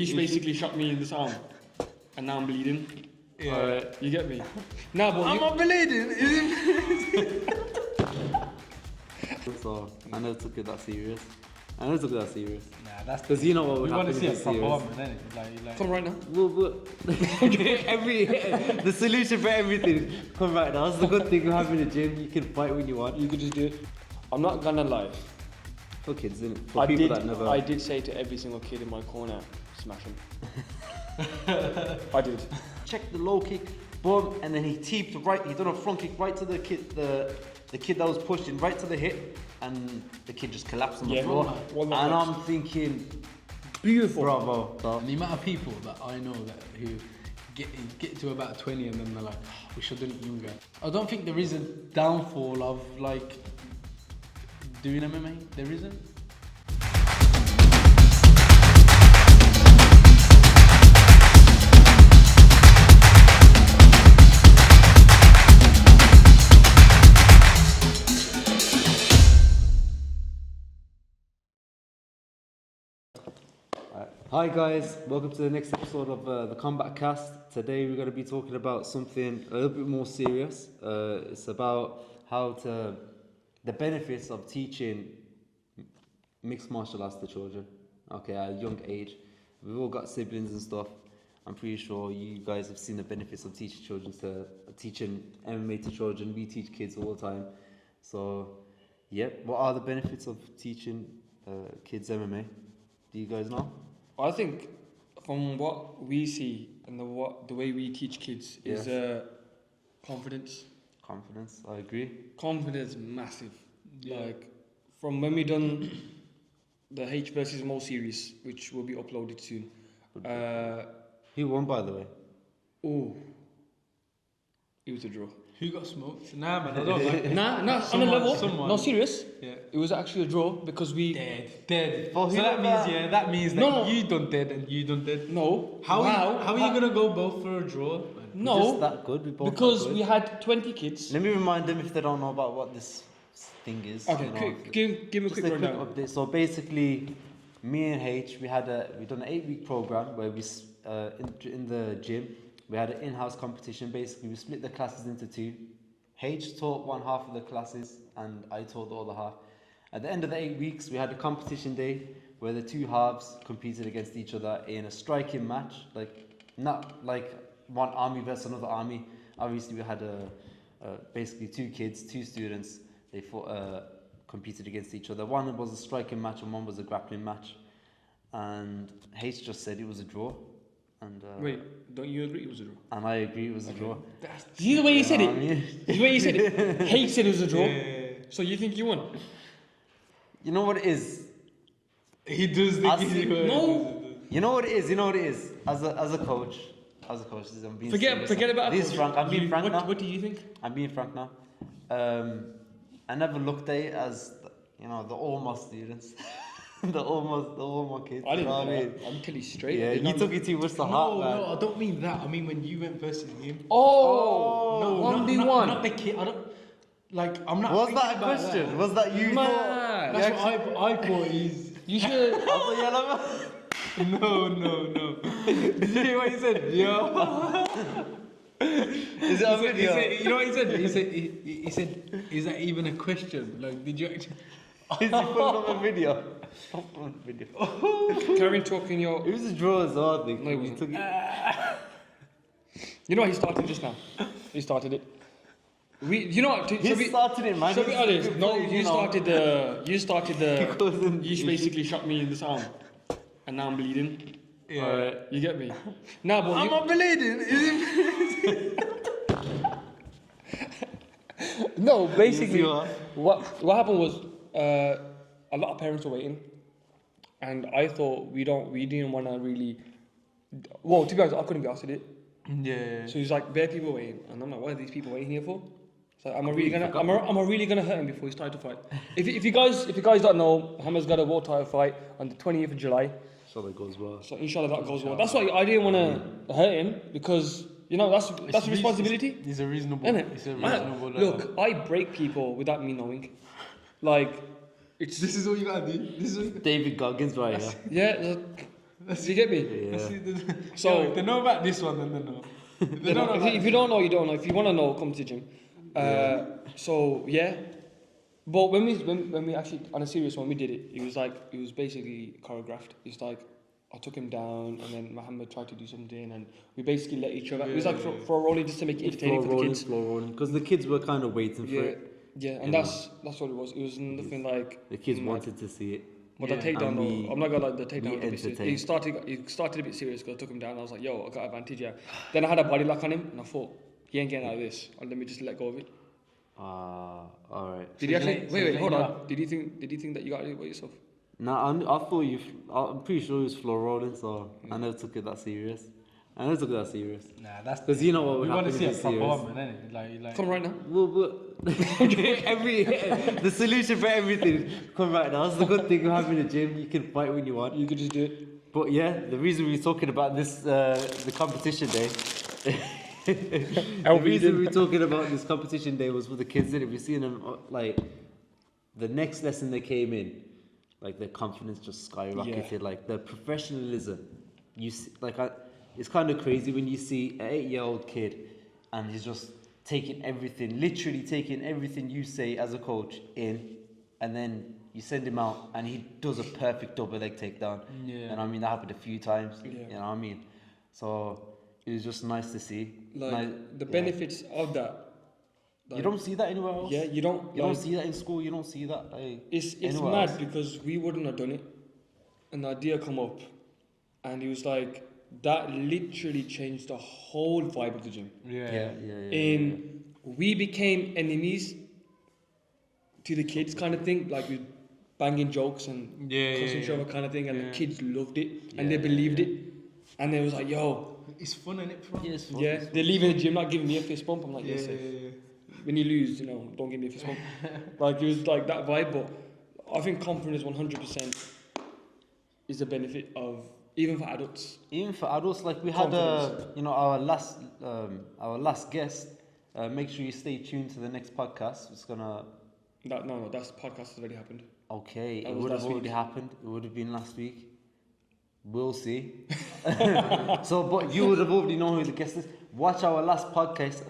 He basically shot me in this arm, and now I'm bleeding. Yeah. You get me? Nah, but I'm not bleeding. So I never took it that serious. Nah, that's Because you know what would we want happen to see if a it's proper serious. woman, innit? Like, come right now. The solution for everything. Come right now. That's the good thing of having a gym. You can fight when you want. You could just do it. I'm not gonna lie. For kids, innit? For people that never. I did say to every single kid in my corner, smash him. I did. Check the low kick, boom, and then he teeped right. He done a front kick right to the kid, the kid that was pushed in right to the hip, and the kid just collapsed on the floor. One and collapse. I'm thinking, Beautiful. bravo. So, the amount of people that I know that who get to about 20 and then they're like, oh, we should have done it younger. I don't think there is a downfall of like doing MMA. There isn't. hi guys, welcome to the next episode of the Combat Cast. Today we're going to be talking about something a little bit more serious. It's about the benefits of teaching mixed martial arts to children. Okay, at a young age. We've all got siblings and stuff. I'm pretty sure you guys have seen the benefits of teaching MMA to children. We teach kids all the time. So, yeah, what are the benefits of teaching kids MMA? Do you guys know? I think from what we see and the way we teach kids is confidence. Confidence, I agree. Confidence massive. Yeah. Like from when we done the Haych versus Mo series, which will be uploaded soon. Who won, by the way? Oh, it was a draw. Who got smoked? Nah, man, I don't like Nah, on a Someone- level. someone. No, serious. Yeah. It was actually a draw because we. Dead. For So that means whoever- that means that No. you done dead and you done dead. No. How are you gonna go both for a draw? Man? We're No. just that good. We both Because that good. we had 20 kids. Let me remind them if they don't know about what this thing is. Okay, you know, quick, give me a just quick a quick rundown. update. So basically, me and H, we done an 8-week program where we in the gym we had an in-house competition. Basically, we split the classes into two. H taught one half of the classes, and I taught the other half. At the end of the 8 weeks, we had a competition day where the two halves competed against each other in a striking match, not like one army versus another army. Obviously, we had basically two kids, two students. They competed against each other. One was a striking match and one was a grappling match. And Haych just said it was a draw. And Wait, don't you agree it was a draw? and I agree it was a draw. See the way you said You it? know what I mean? The way you said it? Haych said it was a draw. Yeah. So you think you won? You know what it is? He does I think see- he's No. You know what it is? You know what it is? As a coach, I'm being serious. Forget about this. coach. Frank. I'm being frank now. What do you think? I'm being frank now. I never looked at it as the almost students, the almost kids. I you didn't know know what I that. mean? I'm telling you straight. Yeah, you took it too much to heart, man. No, I don't mean that. I mean when you went versus him. Oh, No, one v not one. the kid. I don't. Like I'm not. Was thinking that a about question? That. Was that you? Man, That's what I thought. Is You should. I thought yellow. no. Did you hear what he said? Yeah. Is it a video? You know what he said? He said, is that even a question? Like, did you actually? Is he putting up a video? Karen talking your. It was a draw as well, I think. No, it We wasn't. took it. You know what he started just now? He started it. You know what? He started it, man. To be He's honest, good no, player, you started the. You started Because the. You basically shot me in this arm, and now I'm bleeding. Yeah. You get me? Nah, but I'm you, not bleeding. no, basically, You see what happened was a lot of parents were waiting, and I thought we didn't want to really. Well, to be honest, I couldn't be asked to do it. Yeah. So he's like, bare people waiting, and I'm like, what are these people waiting here for? So am I really gonna hurt him before he started to fight? If you guys don't know, Mohammed's got a world title fight on the 20th of July. So that goes well. So inshallah that goes well. That's why I didn't want to hurt him because that's a responsibility. He's a reasonable. Isn't it? It's a Man, reasonable. look, I break people without me knowing. Like, it's This is what you gotta do. This is what you gotta David Goggins right here. yeah. Do you get me? Yeah. So- if they know about this one, then they know. If they You don't know, know about if you don't know, you don't know. If you want to know, come to the gym. So yeah, but when we actually on a serious one, we did it. It was basically choreographed. It's like I took him down, and then Mohammed tried to do something, and we basically let each other. It was like for a rolling just to make it entertaining for the kids. Floor rolling, because the kids were kind of waiting for Yeah, it. yeah, and You that's what it was. It was nothing like The kids mad. wanted to see it. But Yeah. the takedown, And we- though, I'm not gonna lie, the we takedown was a bit serious. entertained. He started a bit serious because I took him down. I was like, yo, I got advantage, yeah. Then I had a body lock on him, and I thought, he ain't getting out of this. And let me just let go of it. Alright. Did you actually? so Wait, you hold let on. Did you think that you got it by yourself? No, I thought I'm pretty sure it was floor rolling, so I never took it that serious. Nah, that's Because you know what would we want to happen see if a it's proper serious. one, man, innit? Like, Come right now. Well, the solution for everything come right now. That's the good thing of having a gym. You can fight when you want. You could just do it. But yeah, the reason we're talking about this, the competition day. The reason we're talking about this competition day was for the kids. That we're seeing them like the next lesson they came in, like their confidence just skyrocketed. Yeah. Like the professionalism. You see, it's kind of crazy when you see an 8-year-old kid, and he's just literally taking everything you say as a coach in, and then you send him out and he does a perfect double leg takedown. Yeah. And I mean that happened a few times. Yeah. You know what I mean? So it was just nice to see. Like the benefits of that. You don't see that anywhere else. Yeah, you don't. You don't see that in school. You don't see that. It's anywhere mad else. because we wouldn't have done it. An idea come up, and he was like, that literally changed the whole vibe of the gym. yeah. We became enemies to the kids, kind of thing, like with banging jokes and cussing each other, kind of thing, and the kids loved it and they believed it, and they was like, yo, It's fun, innit? yeah, they're leaving the gym, not giving me a fist bump. I'm like, yes, when you lose, don't give me a fist bump. Like it was like that vibe, but I think confidence 100% is a benefit of even for adults. Even for adults, like we had our last guest. Make sure you stay tuned to the next podcast. It's gonna. No, that's podcast has already happened. Okay, That it was would have last already week. happened. It would have been last week. We'll see. So, but you would have already known who the guest is. Watch our last podcast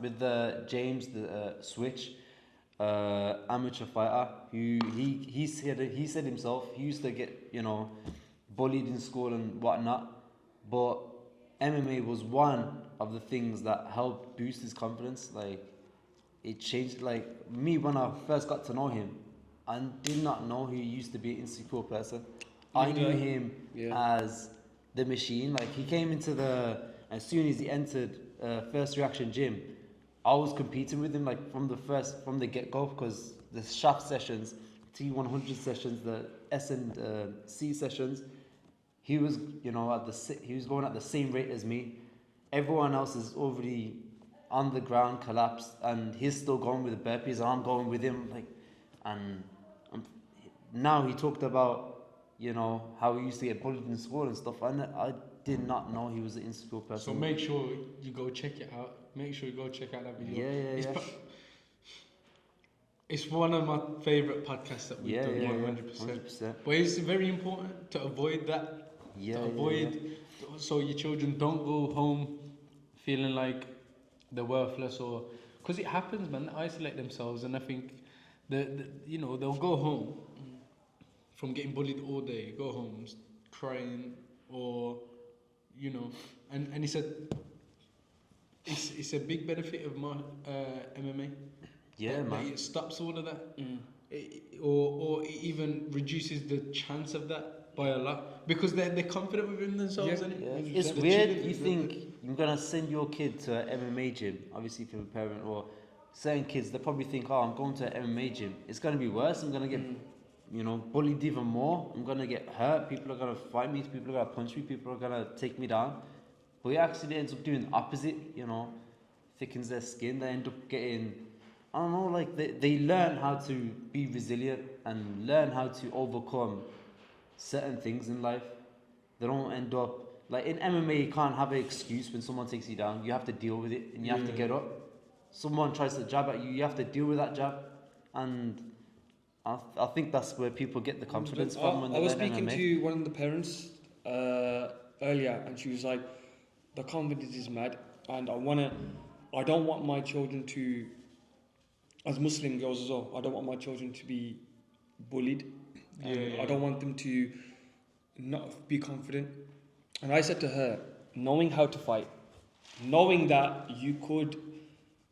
with James, the Switch, amateur fighter. Who he said himself he used to get bullied in school and whatnot, but MMA was one of the things that helped boost his confidence. Like it changed. Like me when I first got to know him, I did not know he used to be an insecure person. I knew him as the machine. Like he came into as soon as he entered First Reaction Gym, I was competing with him like from the get-go, because the shaft sessions, T100 sessions, the S and C sessions, he was he was going at the same rate as me. Everyone else is already on the ground, collapsed, and he's still going with the burpees, and I'm going with him. Now he talked about how he used to get bullied in school and stuff, and I did not know he was an insecure person. So make sure you go check it out. Make sure you go check out that video. It's one of my favourite podcasts that we've done, 100%. But it's very important to avoid that. So your children don't go home feeling like they're worthless, or because it happens, man. They isolate themselves, and I think they'll go home from getting bullied all day, go home crying, or and he said it's a big benefit of my MMA. Yeah, man. It stops all of that, or it even reduces the chance of that by a lot, because they're confident within themselves. It's weird. You think you're gonna send your kid to an MMA gym? Obviously, if you're a parent, or certain kids, they probably think, "Oh, I'm going to an MMA gym. It's gonna be worse. I'm gonna get, bullied even more. I'm gonna get hurt. People are gonna fight me. People are gonna punch me. People are gonna take me down." But it actually ends up doing the opposite. Thickens their skin. They end up getting, I don't know, like they learn how to be resilient and learn how to overcome certain things in life. They don't end up like in MMA. You can't have an excuse when someone takes you down. You have to deal with it, and you have to get up. Someone tries to jab at you, you have to deal with that jab. And I think that's where people get the confidence from when I they was learn speaking MMA. to one of the parents earlier, and she was like, "The confidence is mad, and I don't want my children to, as Muslim girls as well, I don't want my children to be bullied. I don't want them to not be confident." And I said to her, knowing how to fight, knowing that you could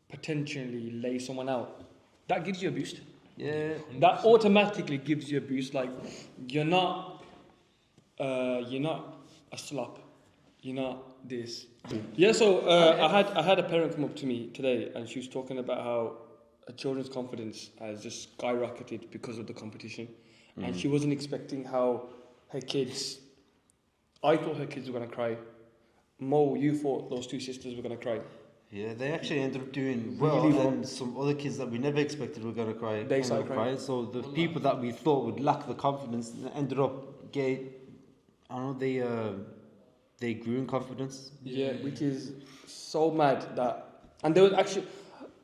potentially lay someone out, that gives you a boost. Yeah. That automatically gives you a boost. Like you're not a slop. You're not this. Yeah. So I had a parent come up to me today, and she was talking about how her children's confidence has just skyrocketed because of the competition, and she wasn't expecting how her kids. I thought her kids were gonna cry. Mo, you thought those two sisters were gonna cry. Yeah, they actually ended up doing well, Really well. and some other kids that we never expected were gonna cry. They ended started up crying. So the people that we thought would lack the confidence ended up they grew in confidence. Yeah, which is so mad that, and there was actually,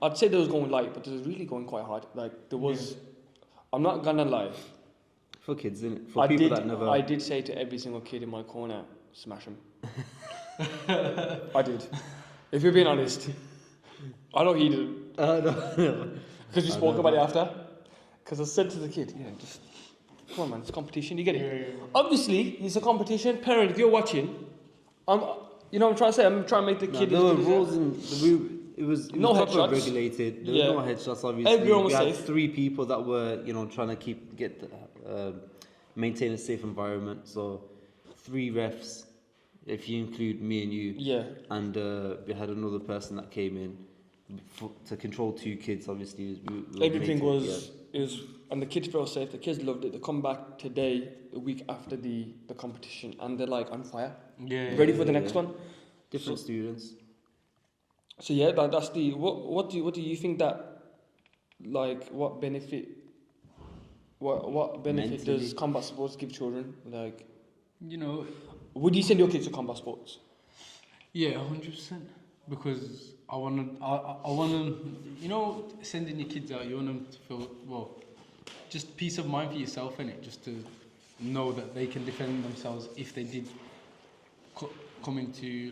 I'd say there was going light, but there was really going quite hard. Like there was, I'm not gonna lie. For kids, innit? For people that never. I did say to every single kid in my corner, smash him. I did. If you're being honest, I know he did. No. Because we spoke about it after. Because I said to the kid, yeah, just come on, man, it's competition. You get it? Yeah. Obviously, it's a competition. Parent, if you're watching, you know what I'm trying to say. I'm trying to make the kid. There were rules in the It was no proper headshots. Regulated. There were no headshots. Obviously, everyone was we had safe. 3 people that were trying to maintain a safe environment. So 3 refs, if you include me and you. Yeah. And we had another person that came in to control 2 kids. Obviously, everything was and the kids felt safe. The kids loved it. They come back today, a week after the competition, and they're like on fire. Ready for the next one. Different students. So yeah, that's the what do you think that, like, what benefit Mentally. does combat sports give children? Like, Would you send your kids to combat sports? Yeah, 100%. Because I wanna, sending your kids out, you want them to feel, just peace of mind for yourself, innit? Just to know that they can defend themselves if they did come into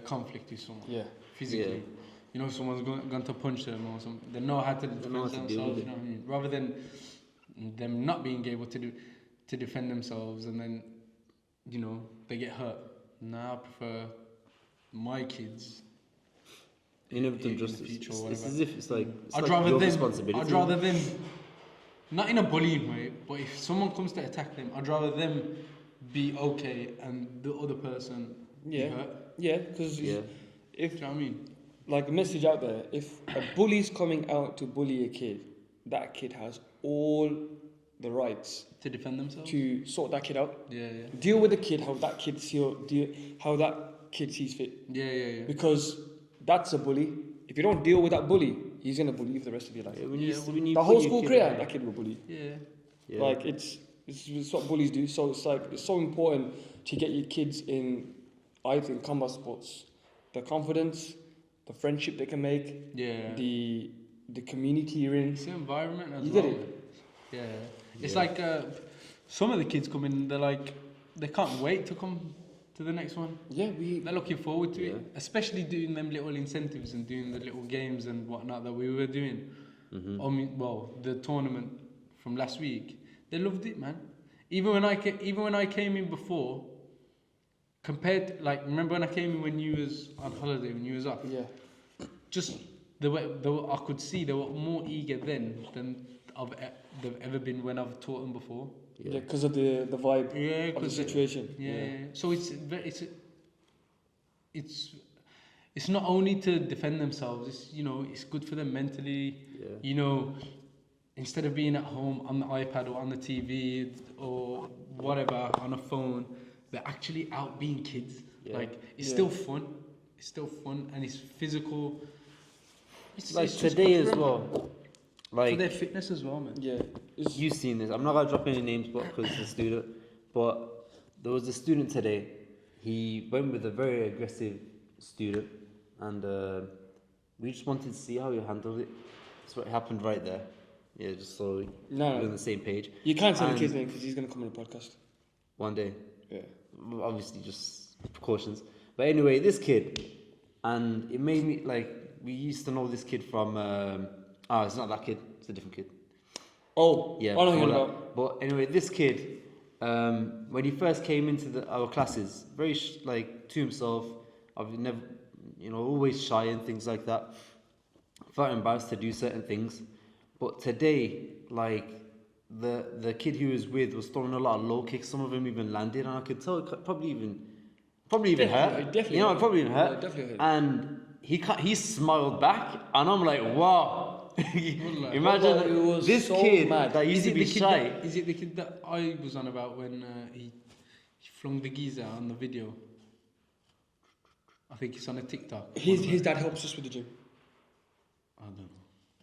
conflict with someone. Yeah. Physically. Yeah. Someone's going to punch them or something. They know how to defend themselves, you know what I mean? Rather than them not being able to defend themselves and then, they get hurt. Now I prefer my kids. You never done justice. It's as if it's like your responsibility. I'd rather them, not in a bullying way, but if someone comes to attack them, I'd rather them be okay and the other person be hurt. Yeah, because if, do you know what I mean? Like a message out there, if a bully's coming out to bully a kid, that kid has all the rights to defend themselves, to sort that kid out. Yeah. Deal with the kid how that kid sees fit. Yeah. Because that's a bully. If you don't deal with that bully, he's gonna bully you for the rest of your life. When you the whole school career, that kid will bully. Yeah. Like it's what bullies do. So it's so important to get your kids in, I think, combat sports. The confidence, the friendship they can make, the community you're in. It's the environment as you well. You get it? Yeah. It's like some of the kids come in, they can't wait to come to the next one. Yeah, they're looking forward to it, especially doing them little incentives and doing the little games and whatnot that we were doing. The tournament from last week, they loved it, man. Even when I came in before, compared remember when I came in when you was on holiday, when you was off? Yeah. Just I could see they were more eager then than they've ever been when I've taught them before. Yeah, because of the vibe of the situation. So it's not only to defend themselves. It's good for them mentally. Yeah. Instead of being at home on the iPad or on the TV or whatever on a phone, they're actually out being kids. Yeah. It's still fun. It's still fun and it's physical. It's today as well. For their fitness as well, man. Yeah. You've seen this. I'm not going to drop any names because it's a student. But there was a student today. He went with a very aggressive student. And we just wanted to see how he handled it. That's what happened right there. Yeah, just so No. we're on the same page. You can't say the And kid's name because he's gonna come on the podcast. one day. Yeah. Obviously, just precautions. But anyway, this kid, and it made me like, we used to know this kid from. It's not that kid. It's a different kid. Oh. Yeah. I know who you're before that. about. But anyway, this kid, when he first came into our classes, very like to himself. I've never, always shy and things like that. Felt embarrassed to do certain things. But today, like the kid he was with was throwing a lot of low kicks. Some of them even landed, and I could tell it probably even hurt. Definitely. It probably even hurt. Yeah, definitely hurt. And he smiled back, and I'm like, wow. Imagine Wallah, it was this so kid mad. that used to be shy. Is it the kid that I was on about when he flung the geezer on the video? I think it's on a TikTok. His dad helps us with the gym. I don't know.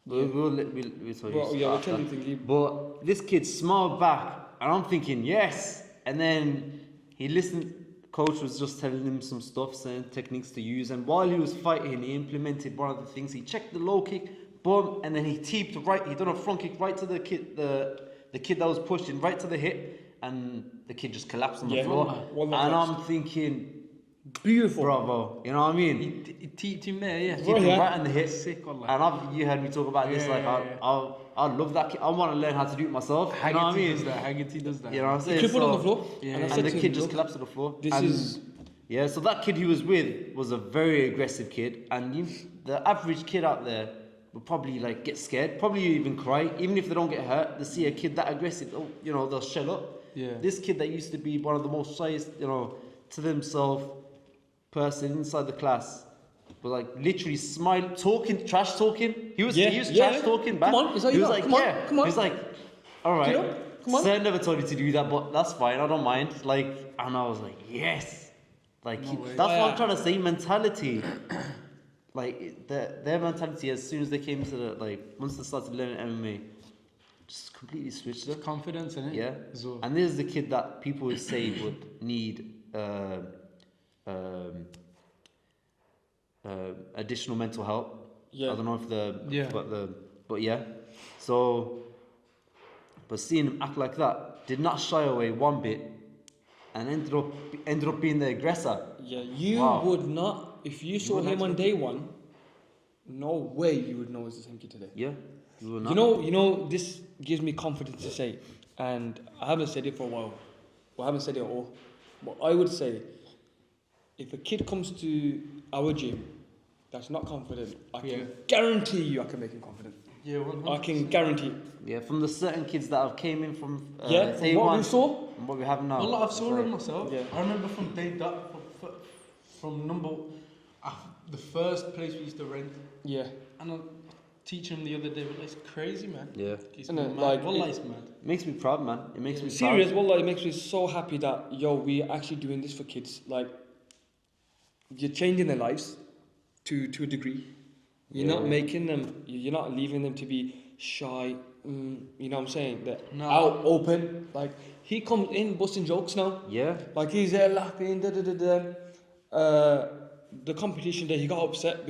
We'll tell you. Well, yeah, we'll after. tell you thingy. But this kid smiled back, and I'm thinking, yes. And then he listened. Coach was just telling him some stuff, saying techniques to use. And while he was fighting, he implemented one of the things. He checked the low kick, boom, and then he teeped right. He done a front kick right to the kid, the kid that was pushing right to the hip, and the kid just collapsed on the floor. And I'm thinking, beautiful, bravo. You know what I mean? He teeped him there, yeah. Teeped him right on the hip. Sick, wallah. And you heard me talk about this. Like I love that kid. I want to learn how to do it myself. You know what I mean? Haggerty does that. You know what I'm saying? He crippled on the floor. Yeah. And the kid just collapsed to the floor. Yeah, so that kid he was with was a very aggressive kid, and the average kid out there would probably like get scared, probably even cry, even if they don't get hurt. They see a kid that aggressive, they'll shell up. Yeah. This kid that used to be one of the most shyest, to themselves person inside the class, was like literally smiling, trash talking. He was trash talking back. Come on, is that he you was got? like, Come on, yeah. come on. He was like, all right. Come on. Sir never told you to do that, but that's fine. I don't mind. Like, and I was like, yes. Like that's what I'm trying to say. Mentality, like their mentality as soon as they came to once they started learning MMA, just completely switched up. Confidence in it. Yeah. So. And this is the kid that people would say would need additional mental help. Yeah. I don't know if but yeah. So, but seeing him act like that, did not shy away one bit, and ended up being the aggressor. Yeah, you Wow. would not, if you saw him on day one, no way you would know it's the same kid today. Yeah. You will not. You know, this gives me confidence to say, and I haven't said it for a while. Well, I haven't said it at all. But I would say, if a kid comes to our gym that's not confident, I can guarantee you I can make him confident. Yeah, 100%. I can guarantee. Yeah, from the certain kids that have came in from Day what we saw. and what we have now. Well, I've saw them myself. Yeah. I remember from day dot, from the first place we used to rent. Yeah. And I teach him the other day, but it's crazy, man. Yeah. It's Isn't it? mad. Like, Wallah, it's mad. Makes me proud, man. It makes me Serious, proud. wallah, it makes me so happy that we're actually doing this for kids. Like, you're changing their lives to a degree. You're not making them. You're not leaving them to be shy. You know what I'm saying? They're out open. Like, he comes in busting jokes now. Yeah. Like, he's there laughing. The competition day, he got upset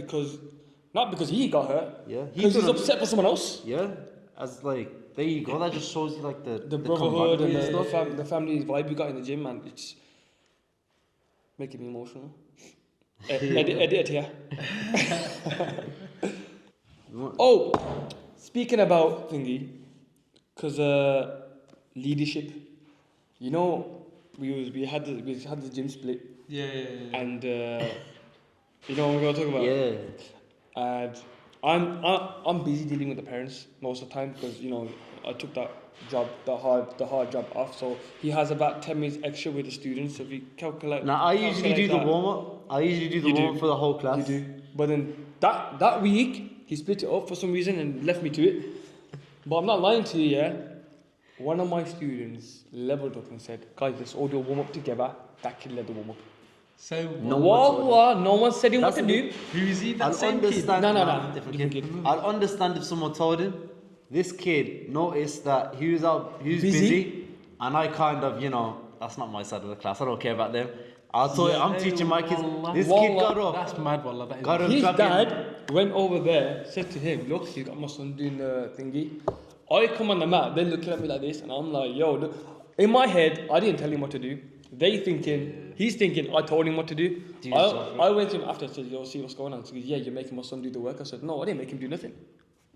not because he got hurt. Yeah. Because he's upset for someone else. Yeah. As like, there you go. That just shows you like the brotherhood and camaraderie the family vibe we got in the gym, man. It's making me emotional. Edit it here. Oh, speaking about thingy, because leadership, we had the gym split. Yeah. And you know what we're gonna talk about. Yeah. And I'm busy dealing with the parents most of the time because I took that job, the hard job off. So he has about 10 minutes extra with the students. So if you calculate. Now I usually do the warm up. I usually do the warm up for the whole class. You do. But then that week he split it up for some reason and left me to it. But I'm not lying to you, yeah. One of my students leveled up and said, "Guys, let's all do a warm up together." That kid led the warm up. So no one said him what to do. Who is he? That I'll same understand. kid? No. Different kid. I'll understand if someone told him. This kid noticed that he was busy, and I kind of, that's not my side of the class. I don't care about them. I'm teaching my kids. This kid got up. That's mad, wallah. That is Got him. His dad went over there, said to him, "Look, he's got my son doing the thingy. I come on the mat, they're looking at me like this, and I'm like, yo, look. In my head, I didn't tell him what to do. He's thinking, I told him what to do. I went to him after and said, yo, see what's going on. He goes, yeah, you're making my son do the work. I said, no, I didn't make him do nothing.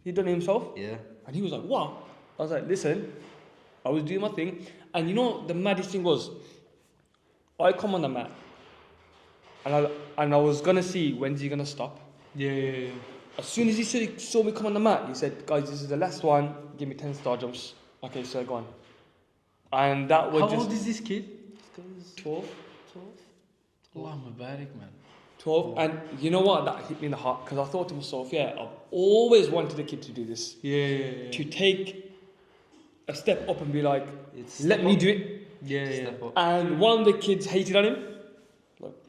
He done it himself. Yeah. And he was like, what? I was like, listen, I was doing my thing. And you know, the maddest thing was, I come on the mat, and I was going to see when's he going to stop. Yeah. As soon as he saw me come on the mat, he said, guys, this is the last one. Give me 10 star jumps. Okay, so go on. And that was How old is this kid? 12. Allah Mubarak, man. 12. And you know what? That hit me in the heart. Because I thought to myself, yeah, I've always wanted a kid to do this. Yeah. To take a step up and be like, It's let me do it. Yeah. Step up. And one of the kids hated on him.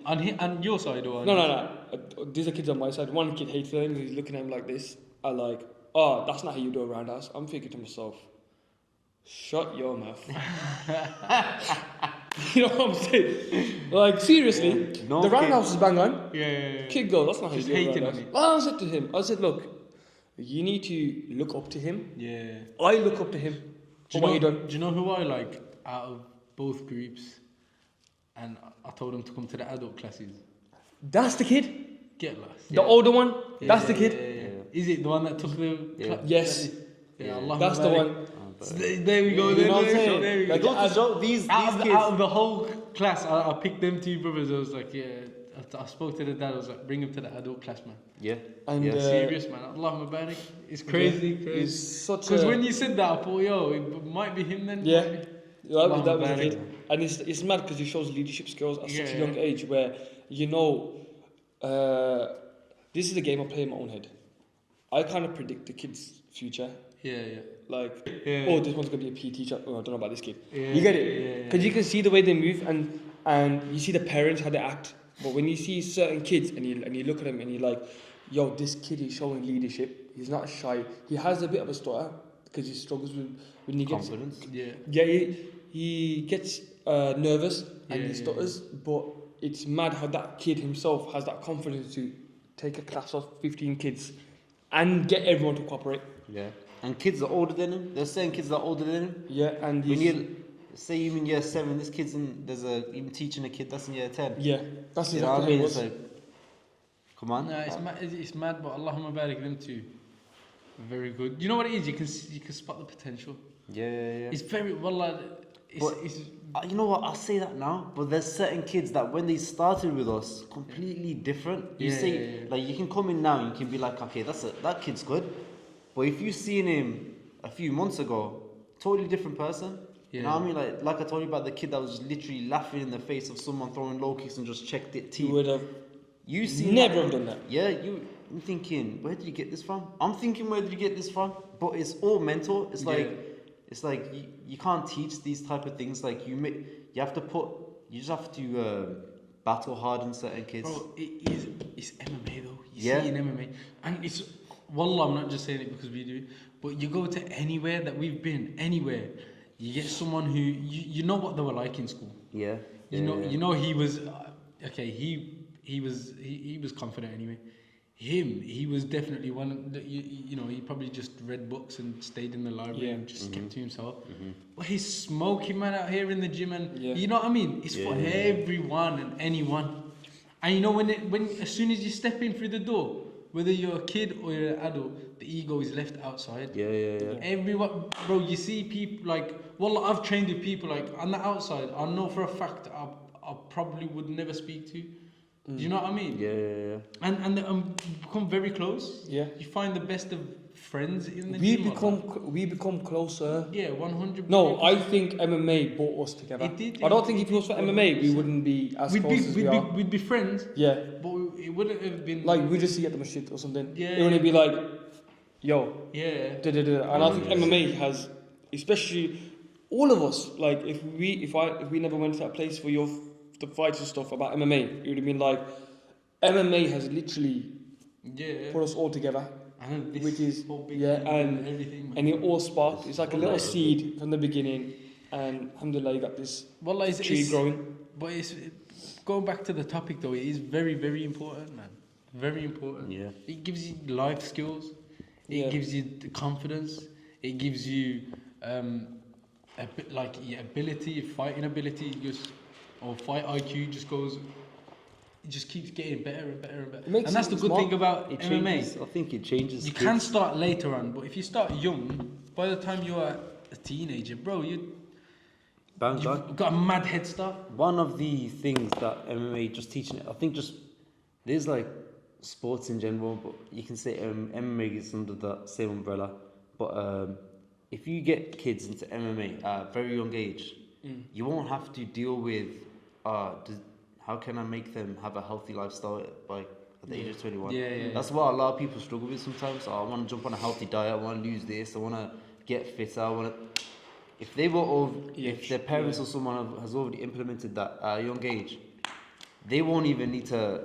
And your side or? No. These are kids on my side. One kid hated him. He's looking at him like this. I'm like, oh, that's not how you do it around us. I'm thinking to myself, shut your mouth. You know what I'm saying? Like, seriously, No the kid. roundhouse is bang on. Yeah. Kid girl, that's not how you Just do it hating around on us. it. Well, I said to him, I said, look, you need to look up to him. Yeah. I look up to him for what he done. Do you know who I like out of both groups? And I told him to come to the adult classes. That's the kid. Get lost. The older one. That's the kid. Yeah. Is it the one that took the? Yes. Yeah. Allah That's the Mubarak. one. So there we go. You know what I'm saying? There we Like, go. goes to show these Out kids. of the whole class, I picked them two brothers. I was like, yeah. I spoke to the dad. I was like, bring him to the adult class, man. Yeah. And Serious, man. Allah Mubarak. It's crazy. He's such Because a... when you said that, I thought, yo, it might be him then. Yeah. might be- That was the Mubarak. kid. And it's mad because he shows leadership skills at such a Yeah. young age where, you know, this is a game I play in my own head. I kind of predict the kid's future. Yeah. Like, Yeah. oh, this one's going to be a PE teacher. Oh, I don't know about this kid. Yeah. You get Yeah. it? Because you can see the way they move and you see the parents, how they act. But when you see certain kids and you look at them and you're like, yo, this kid is showing leadership. He's not shy. He has a bit of a stutter because he struggles with when he gets... Confidence. Yeah. Yeah, he gets nervous and Yeah, he stutters, but it's mad how that kid himself has that confidence to take a class of 15 kids and get everyone to cooperate. Yeah. And kids are older than him. There's certain kids that are older than him. Yeah, and When you say you're in year 7, this kid's in, even teaching a kid that's in year 10. yeah, that's You know what I exactly mean? how it It's was. like, come on. No, it's mad, but Allahumma barik them too. Very good. You know what it is? You can spot the potential. Yeah. It's very wallah. But- It's You know what? I'll say that now, but there's certain kids that when they started with us, completely different. You Yeah, say, yeah. like, you can come in now and you can be like, okay, that kid's good. But if you seen him a few months ago, totally different person. You know what I mean? Like I told you about the kid that was literally laughing in the face of someone throwing low kicks and just checked it You teeth. would have You see never have done that. Yeah, I'm thinking, where did you get this from? I'm thinking, where did you get this from? But it's all mental. It's like you can't teach these type of things. Like you just have to battle hard in certain kids. bro. It's MMA though. You Yeah. see in MMA, and it's wallah. I'm not just saying it because we do, but you go to anywhere that we've been, anywhere, you get someone who you know what they were like in school. Yeah. You know he was okay. He was confident anyway. He was definitely one that you know he probably just read books and stayed in the library and just kept to himself. But he's smoking man out here in the gym and you know what I mean. It's for everyone and anyone. And you know when as soon as you step in through the door, whether you're a kid or you're an adult, the ego is left outside. Yeah. Everyone, bro, you see people like, well, I've trained with people like on the outside. I know for a fact I probably would never speak to. Do you know what I mean? Yeah. And become very close. Yeah. You find the best of friends in the We gym. we become closer. Yeah, 100%. No, I think MMA brought us together. It did, I don't think if it was for MMA, we wouldn't be as close as we are. We'd be friends, Yeah, but it wouldn't have been like we just see at the masjid or something. Yeah. It would be like, yo, yeah. And I think MMA has, especially all of us. Like if we never went to that place for the fights and stuff about MMA, it would have been like MMA has literally put us all together. And this Which is whole big yeah, thing and everything. and it all sparked. It's like a little seed from the beginning, and alhamdulillah, you got this Well, tree growing. But going back to the topic though, it is very, very important, man. Very important. Yeah. It gives you life skills. It Yeah. gives you the confidence. it gives you a bit like your ability, fighting ability, or fight IQ just goes. It just keeps getting better and better and better. Makes And that's the it good smart. thing about It MMA. changes. I think it changes. You kids. can start later on, but if you start young, by the time you are a teenager, bro, Bang, bang. you've got a mad head start. One of the things that MMA just teaching, I think just there's like sports in general, but you can say MMA is under the same umbrella. But if you get kids into MMA at a very young age, you won't have to deal with how can I make them have a healthy lifestyle at the age of 21. Yeah. That's what a lot of people struggle with sometimes. I want to jump on a healthy diet, I want to lose this, I want to get fitter, I want to... If they were if their parents or someone has already implemented that at a young age, they won't even need to.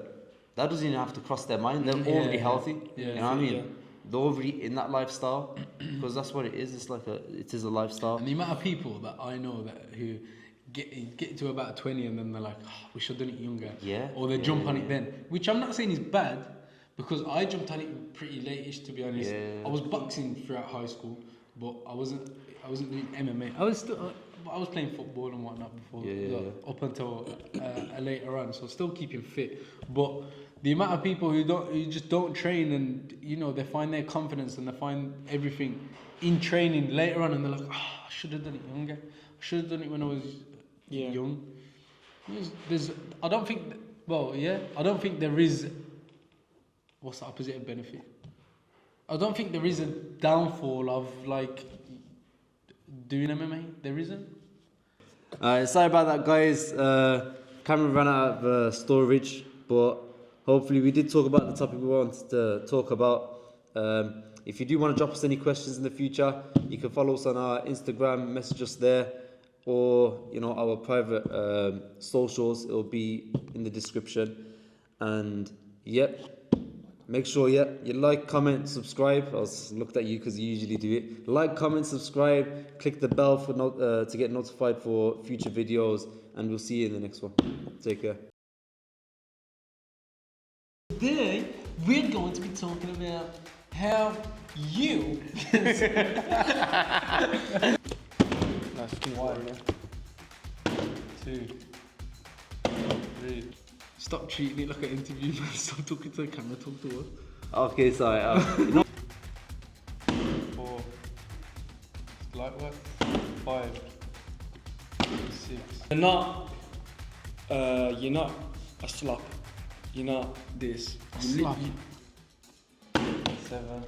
That doesn't even have to cross their mind. They're already healthy. Yeah. You know what I mean? They're already in that lifestyle because that's what it is. It's like it is a lifestyle. And the amount of people that I know who get to about 20 and then they're like, we should have done it younger. Yeah. Or they jump on it then, which I'm not saying is bad, because I jumped on it pretty late-ish, to be honest. Yeah. I was boxing throughout high school, but I wasn't doing MMA. I was playing football and whatnot before, up until later on. So still keeping fit. But the amount of people who just don't train, and they find their confidence and they find everything in training later on, and they're like, I should have done it younger. I should have done it when I was young. I don't think there is. What's the opposite of benefit? I don't think there is a downfall of like doing MMA. There isn't. Sorry about that, guys. Camera ran out of storage, but hopefully we did talk about the topic we wanted to talk about. If you do want to drop us any questions in the future, you can follow us on our Instagram, message us there, or our private socials. It'll be in the description. And make sure you like, comment, subscribe. I looked at you because you usually do it. Like, comment, subscribe, click the bell to get notified for future videos, and we'll see you in the next one. Take care. Today we're going to be talking about how you Nice, water, yeah. 2, 3. Stop treating it like an interview, man. Stop talking to the camera, talk to us. Okay, sorry. 4. Light work. 5. 6. You're not a slop. You're not this. Slap. 7.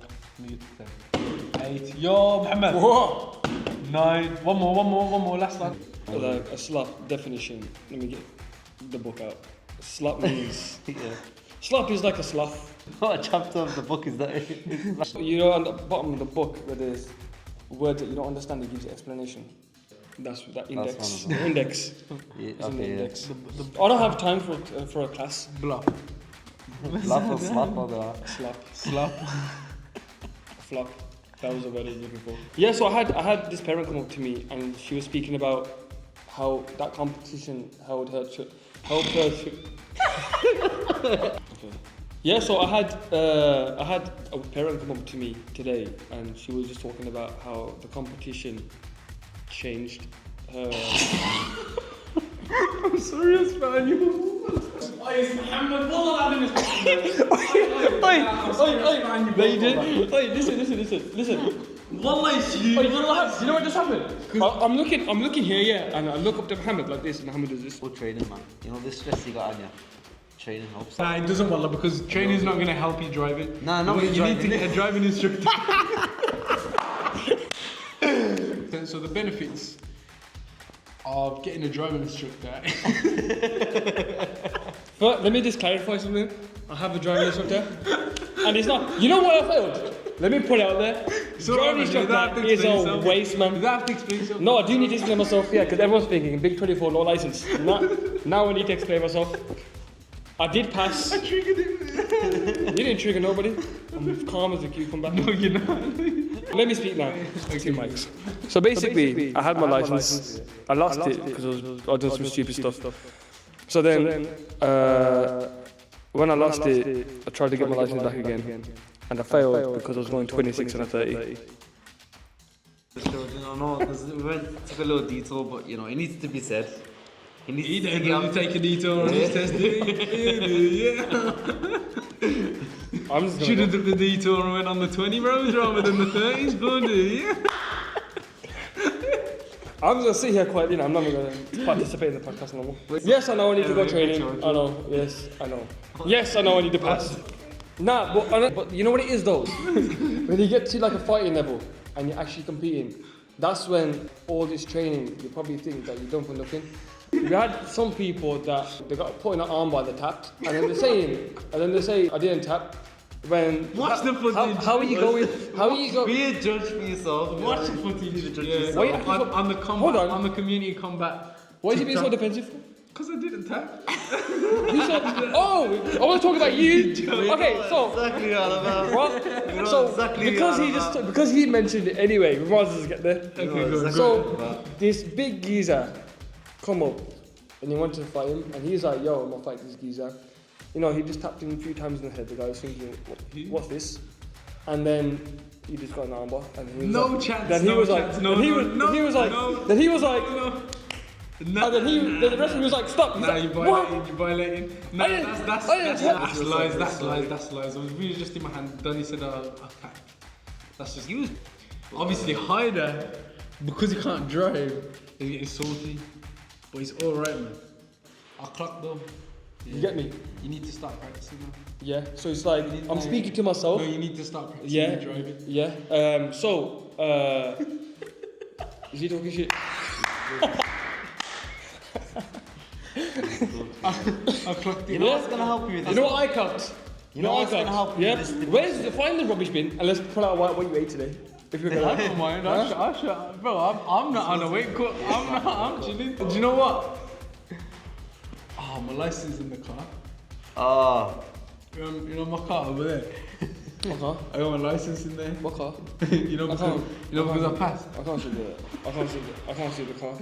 8. Yo, Mohammed. What? 9. One more. Last one. Like a slop definition. Let me get the book out. Slop means. Slop is like a sloth. What chapter of the book is that? On the bottom of the book where there's words that you don't understand, it gives you explanation. That's that index. That's The index. Yeah, It's in the okay, index. I don't have time for a class. Bluff. Slap or slap or the... Slap. Flop. That was the word I was looking for. Yeah, so I had this parent come up to me and she was speaking about how that competition helped her. Okay. Yeah, so I had a parent come up to me today and she was just talking about how the competition changed her. I'm serious, man. It's Mohammed. No, you did. Oi, listen. Wallah, it's you. You know what just happened? I'm looking here, yeah, and I look up to Mohammed like this, and Mohammed does this. Good training, man. The stress you got on you. Training helps. Nah, it doesn't, wallah, because training's not going to help you drive it. Nah, not you with need to driving. get a driving instructor. So the benefits of getting a driving instructor. But let me just clarify something. I have a driving instructor, and it's not. You know what I failed? Let me put it out there. So driving you don't have to instructor is explain a yourself. waste, man. You don't have to explain yourself. No, I do need to explain myself, yeah, because everyone's thinking big 24, no license. Now I need to explain myself. I did pass. I triggered him. You didn't trigger nobody. I'm calm as a cucumber. No, you're not. Let me speak now. Two mics. So basically, I had my license. I lost it because I done some stupid stuff. So then, when I lost it, I tried to get my license back again, and I failed because I was going 26 and a 30. No, because we took a little detour, but you know, it needs to be said. He needs to didn't take a detour on his test, did he? Yeah. I'm just Should gonna have took the detour and went on the 20 rows rather than the 30s, bloody, yeah. I'm just gonna sit here quietly. I'm not gonna participate in the podcast no more. Yes, I know I need to go training. I know. Yes, I know. Yes, I know I need to pass. Nah, but you know what it is though? When you get to like a fighting level and you're actually competing, that's when all this training, you probably think that you're done for nothing. We had some people that they got put in an arm by the tapped, and then they say I didn't tap. When Watch the footage. How are you going? How are you going? Be a judge for yourself. Watch the footage. Yeah. Why you On, acting so- on the combat, Hold on. on the community combat. Why are you being so defensive for? Because I didn't tap. You said, oh, I want to talk about you. Okay, so Exactly all about. what? know So exactly because all he about. because he mentioned it anyway, we might as well just get there. Okay, good. So this big geezer come up and he wanted to fight him, and he's like, "Yo, I'm gonna fight this geezer." You know, he just tapped him a few times in the head. The guy was thinking, "What's this?" And then he just got an armbar, and he was No like, chance, Then he no was chance, like, no, then he no, was, no, then he was like, no. then he was like, No. and then the referee was like, "Stop!" He's Nah, like, you're "What?" violating, you're violating. No, I didn't- that's I didn't- lies, that's lies. I was really just in my hand. Donny said, okay. That's just you. Obviously, Hyder, because he can't drive, he's getting salty. But he's alright, man. I clocked though. You get me? You need to start practicing now. Yeah. So it's like I'm speaking to myself. No, you need to start practicing Yeah. driving. Yeah. Is he talking shit? I clocked it. You know what's gonna help you with this? You know what I clocked? You know what's gonna help you Yeah. with this? Where's the find the rubbish bin and let's pull out what you ate today. If you're I gonna. don't mind. Bro, I'm not on a weight cut. I'm chilling. Do you know what? Oh, my license in the car. Oh, You know my car over there. What car? I got my license in there. What car? you know I can't. because I passed. I can't see the car.